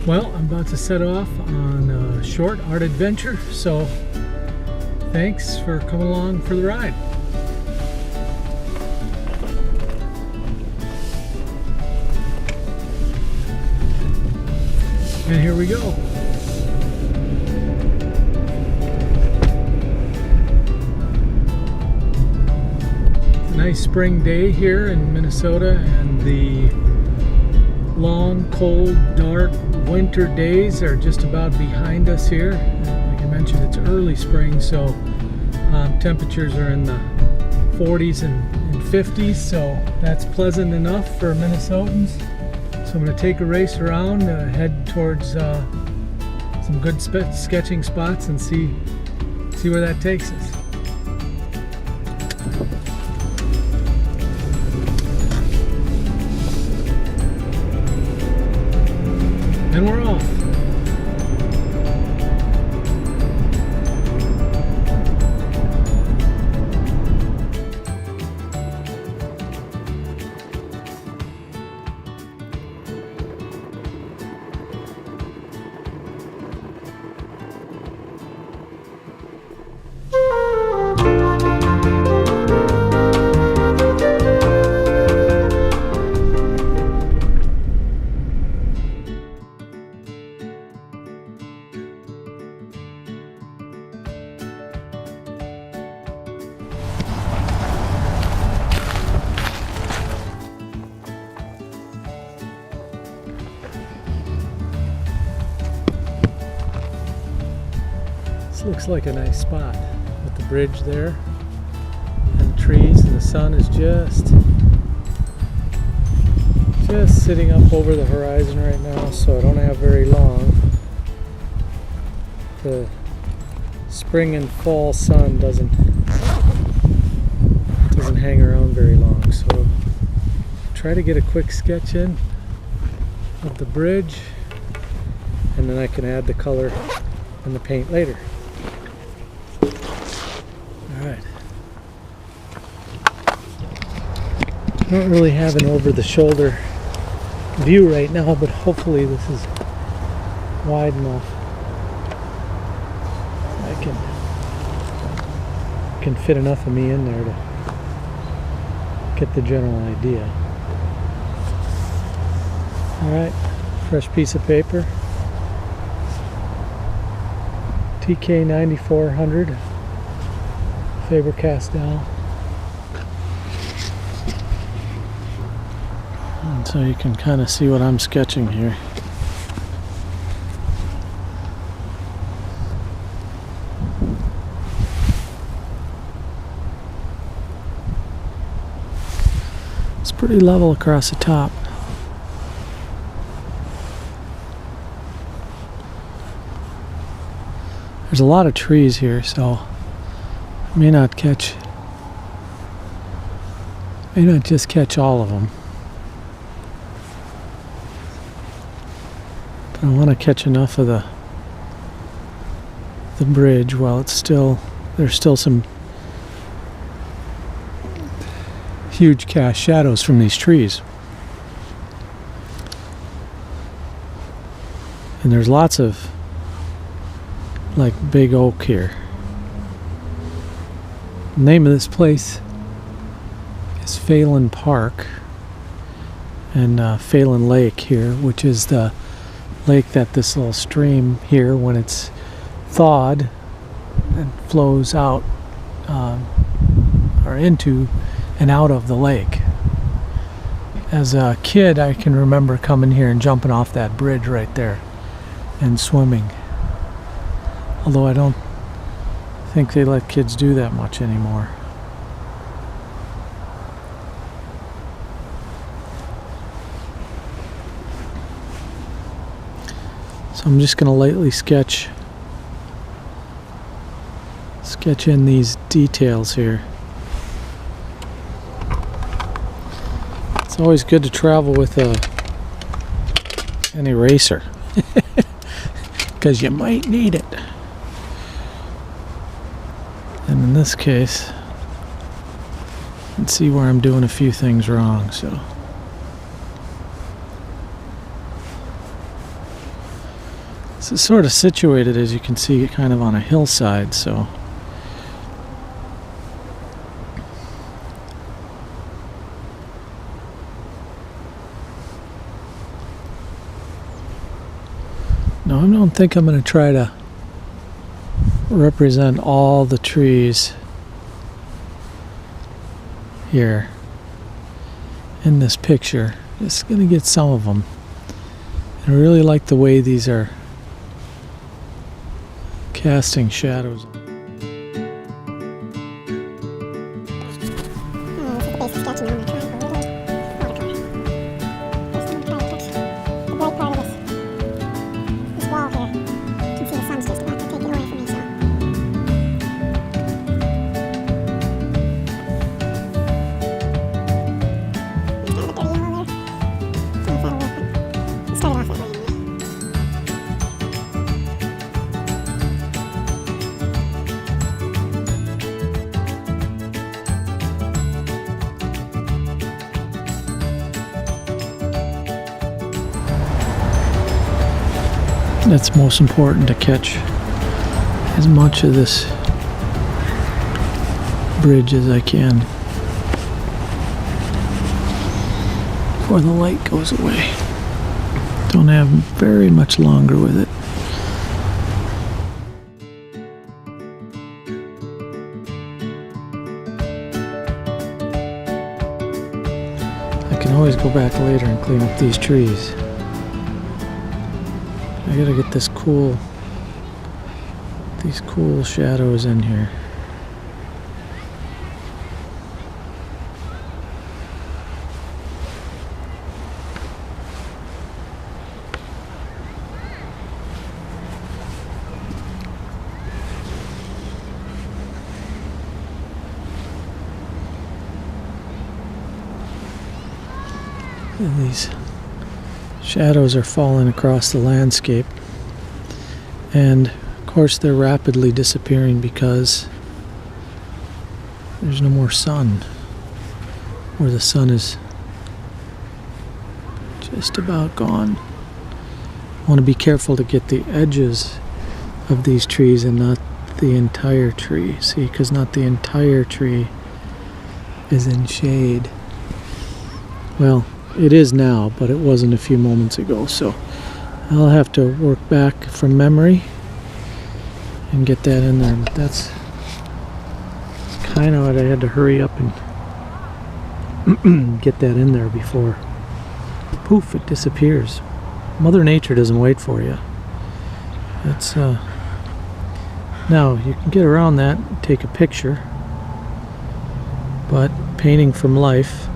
Well, I'm about to set off on a short art adventure, so thanks for coming along for the ride. And here we go. It's a nice spring day here in Minnesota, and the long, cold, dark winter days are just about behind us here. Like I mentioned, it's early spring, so temperatures are in the 40s and 50s, so that's pleasant enough for Minnesotans. So I'm going to take a race around, head towards some good sketching spots and see where that takes us. And we're off. This looks like a nice spot with the bridge there and the trees, and the sun is just sitting up over the horizon right now, so I don't have very long. The spring and fall sun doesn't hang around very long, so try to get a quick sketch in of the bridge, and then I can add the color and the paint later. Alright. I don't really have an over-the-shoulder view right now, but hopefully this is wide enough. I can fit enough of me in there to get the general idea. Alright, fresh piece of paper. TK 9400 Faber-Castell. And so you can kind of see what I'm sketching here. It's pretty level across the top. There's a lot of trees here, so I may not just catch all of them. But I want to catch enough of the bridge while there's still some huge cast shadows from these trees. And there's lots of like big oak here. The name of this place is Phalen Park, and Phalen Lake here, which is the lake that this little stream here, when it's thawed and flows out or into and out of the lake. As a kid, I can remember coming here and jumping off that bridge right there and swimming. Although I don't think they let kids do that much anymore. So I'm just going to lightly sketch in these details here. It's always good to travel with an eraser because you might need it. And in this case, let's see where I'm doing a few things wrong. So This is sort of situated, as you can see, kind of on a hillside, so no, I don't think I'm going to try to represent all the trees here in this picture. Just going to get some of them. I really like the way these are casting shadows. It's most important to catch as much of this bridge as I can before the light goes away. Don't have very much longer with it. I can always go back later and clean up these trees. I gotta get these cool shadows in here. And these shadows are falling across the landscape, and of course they're rapidly disappearing because there's no more sun, or the sun is just about gone. I want to be careful to get the edges of these trees and not the entire tree. See, because not the entire tree is in shade. Well, it is now, but it wasn't a few moments ago, so I'll have to work back from memory and get that in there. But that's kind of what I had to hurry up and get that in there before poof, it disappears. Mother Nature doesn't wait for you. That's now you can get around that and take a picture, but painting from life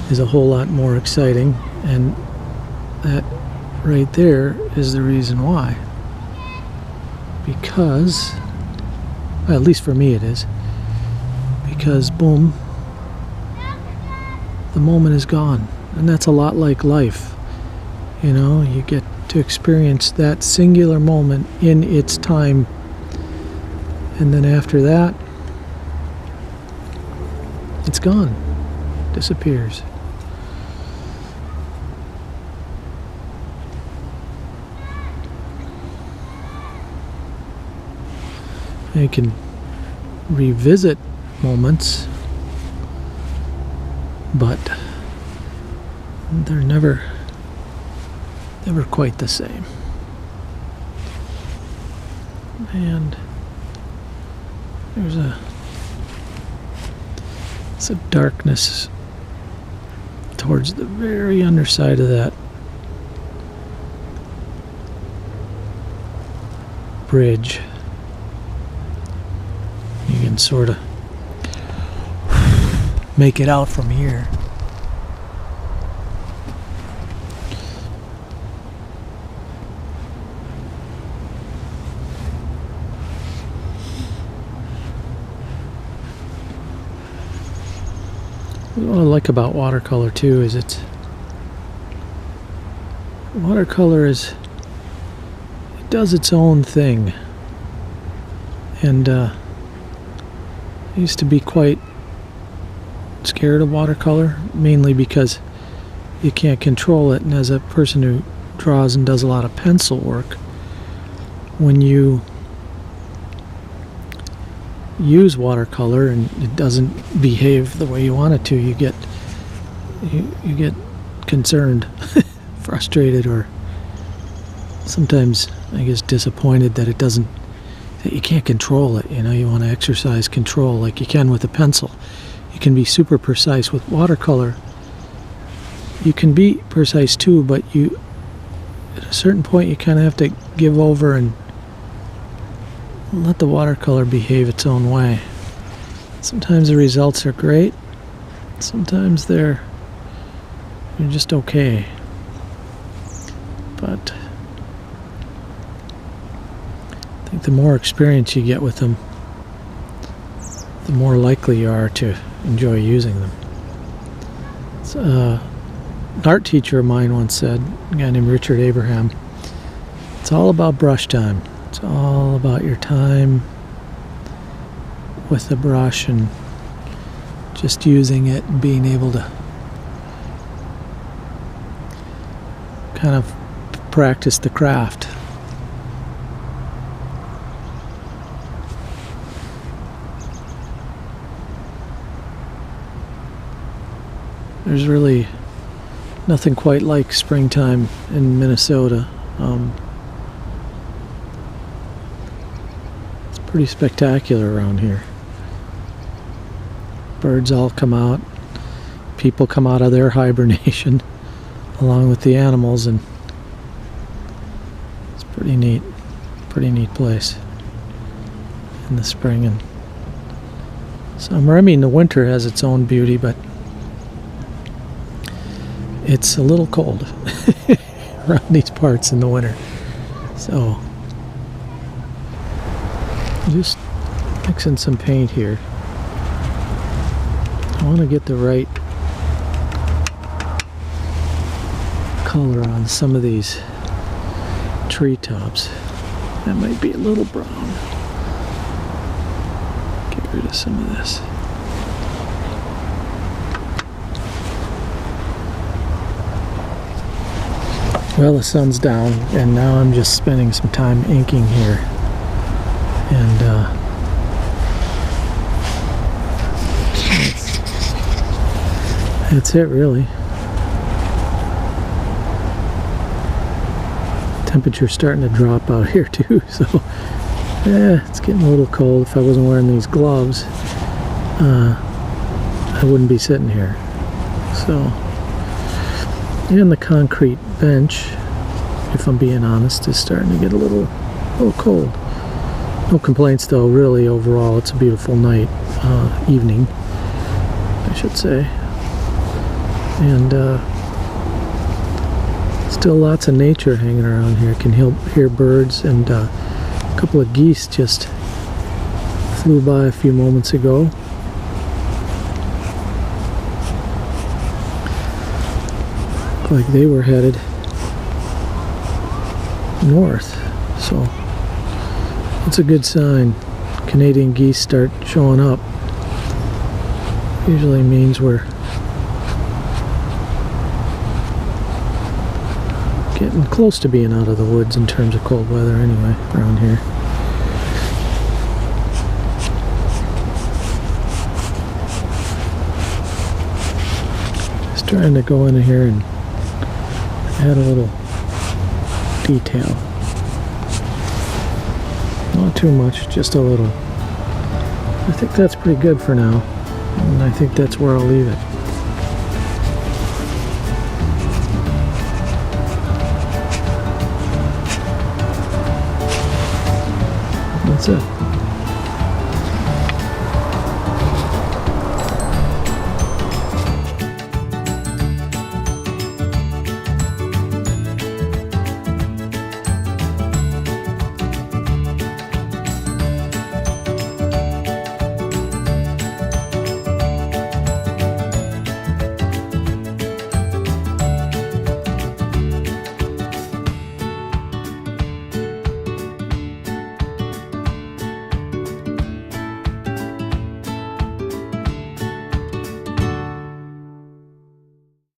is a whole lot more exciting, and that right there is the reason why. Because, well, at least for me it is, because boom, the moment is gone. And that's a lot like life. You know, you get to experience that singular moment in its time, and then after that, it's gone, disappears. You can revisit moments, but they're never quite the same. And there's a darkness towards the very underside of that bridge. You can sort of make it out from here. What I like about watercolor too is watercolor it does its own thing. And I used to be quite scared of watercolor, mainly because you can't control it, and as a person who draws and does a lot of pencil work, when you use watercolor and it doesn't behave the way you want it to, you get concerned, frustrated, or sometimes I guess disappointed that that you can't control it. You want to exercise control like you can with a pencil. You can be super precise with watercolor. You can be precise too, but at a certain point you kind of have to give over and let the watercolor behave its own way. Sometimes the results are great. Sometimes they're just okay. But I think the more experience you get with them, the more likely you are to enjoy using them. An art teacher of mine once said, a guy named Richard Abraham, it's all about brush time. It's all about your time with the brush and just using it and being able to kind of practice the craft. There's really nothing quite like springtime in Minnesota. It's pretty spectacular around here. Birds all come out. People come out of their hibernation along with the animals, and it's pretty neat. Pretty neat place in the spring and summer. I mean, the winter has its own beauty, but it's a little cold around these parts in the winter. So, just mixing some paint here. I want to get the right color on some of these treetops. That might be a little brown. Get rid of some of this. Well, the sun's down, and now I'm just spending some time inking here. And that's it, really. Temperature's starting to drop out here too, so it's getting a little cold. If I wasn't wearing these gloves, I wouldn't be sitting here. So, and the concrete bench, if I'm being honest, is starting to get a little cold. No complaints though, really. Overall, it's a beautiful night, evening, I should say. And still lots of nature hanging around here. Can hear birds, and a couple of geese just flew by a few moments ago. Looked like they were headed north, so it's a good sign. Canadian geese start showing up. Usually means we're getting close to being out of the woods in terms of cold weather anyway around here. Just trying to go in here and add a little detail. Not too much, just a little. I think that's pretty good for now, and I think that's where I'll leave it. That's it.